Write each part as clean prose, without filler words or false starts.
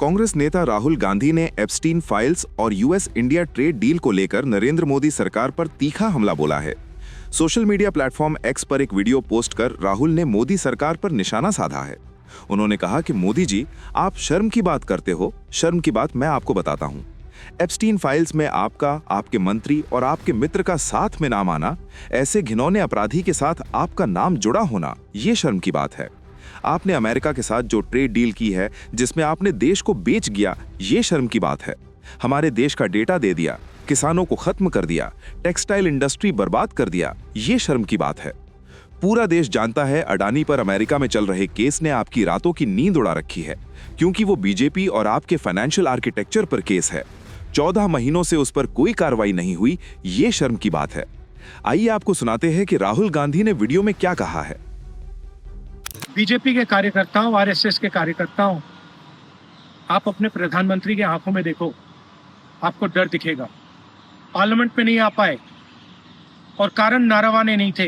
कांग्रेस नेता राहुल गांधी ने Epstein files और यूएस इंडिया ट्रेड डील को लेकर नरेंद्र मोदी सरकार पर तीखा हमला बोला है। सोशल मीडिया प्लेटफॉर्म एक्स पर एक वीडियो पोस्ट कर राहुल ने मोदी सरकार पर निशाना साधा है। उन्होंने कहा कि मोदी जी, आप शर्म की बात करते हो, शर्म की बात मैं आपको बताता हूं। एप्स्टीन फाइल्स में आपका, आपके मंत्री और आपके मित्र का साथ में नाम आना, ऐसे घिनौने अपराधी के साथ आपका नाम जुड़ा होना, ये शर्म की बात है। आपने अमेरिका के साथ जो ट्रेड डील की है, जिसमें आपने देश को बेच दिया, ये शर्म की बात है। हमारे देश का डेटा दे दिया, किसानों को खत्म कर दिया, टेक्सटाइल इंडस्ट्री बर्बाद कर दिया, ये शर्म की बात है। पूरा देश जानता है अडानी पर अमेरिका में चल रहे केस ने आपकी रातों की नींद उड़ा रखी है, क्योंकि वो बीजेपी और आपके फाइनेंशियल आर्किटेक्चर पर केस है। 14 महीनों से उस पर कोई कार्रवाई नहीं हुई, ये शर्म की बात है। आइए आपको सुनाते हैं कि राहुल गांधी ने वीडियो में क्या कहा है। बीजेपी के कार्यकर्ताओं, आरएसएस के कार्यकर्ताओं, आप अपने प्रधानमंत्री के आंखों में देखो, आपको डर दिखेगा। पार्लियामेंट में नहीं आ पाए और कारण नारावाने नहीं थे,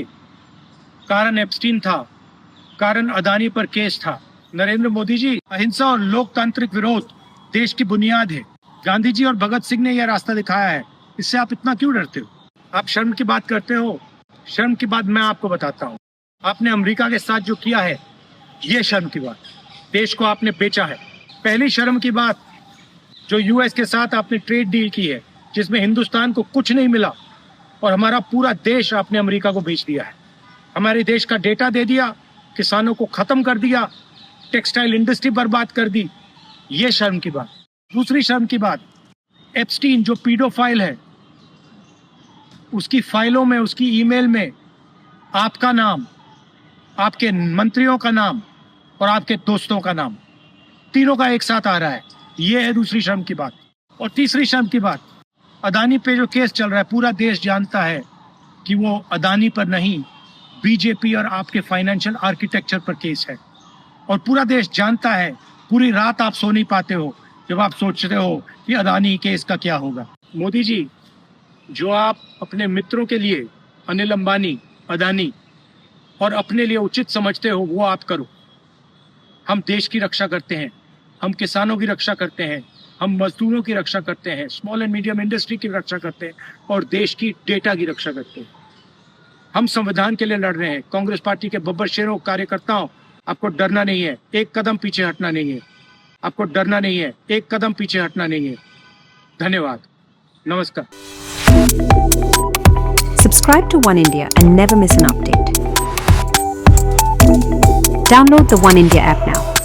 कारण एप्स्टीन था, कारण अदानी पर केस था। नरेंद्र मोदी जी, अहिंसा और लोकतांत्रिक विरोध देश की बुनियाद है। गांधी जी और भगत सिंह ने यह रास्ता दिखाया है, इससे आप इतना क्यों डरते हो? आप शर्म की बात करते हो। शर्म की बात मैं आपको बताता हूँ। आपने अमेरिका के साथ जो किया है, ये शर्म की बात। देश को आपने बेचा है। पहली शर्म की बात, जो यूएस के साथ आपने ट्रेड डील की है, जिसमें हिंदुस्तान को कुछ नहीं मिला और हमारा पूरा देश आपने अमेरिका को बेच दिया है। हमारे देश का डेटा दे दिया, किसानों को खत्म कर दिया, टेक्सटाइल इंडस्ट्री बर्बाद कर दी, ये शर्म की बात। दूसरी शर्म की बात, एप्स्टीन जो पीडोफाइल है, उसकी फाइलों में, उसकी ईमेल में आपका नाम, आपके मंत्रियों का नाम और आपके दोस्तों का नाम, तीनों का एक साथ आ रहा है। ये है दूसरी शर्म की बात। और तीसरी शर्म की बात, अदानी पे जो केस चल रहा है, पूरा देश जानता है कि वो अदानी पर नहीं, बीजेपी और आपके फाइनेंशियल आर्किटेक्चर पर केस है। और पूरा देश जानता है, पूरी रात आप सो नहीं पाते हो जब आप सोचते हो कि अदानी केस का क्या होगा। मोदी जी, जो आप अपने मित्रों के लिए, अनिल अंबानी, अदानी, और अपने लिए उचित समझते हो, वो आप करो। हम देश की रक्षा करते हैं, हम किसानों की रक्षा करते हैं, हम मजदूरों की रक्षा करते हैं, स्मॉल एंड मीडियम इंडस्ट्री की रक्षा करते हैं और देश की डेटा की रक्षा करते हैं। हम संविधान के लिए लड़ रहे हैं। कांग्रेस पार्टी के बब्बर शेरों, कार्यकर्ताओं, आपको डरना नहीं है, एक कदम पीछे हटना नहीं है। आपको डरना नहीं है, एक कदम पीछे हटना नहीं है। धन्यवाद, नमस्कार। Subscribe to One India and never miss an update. Download the One India app now.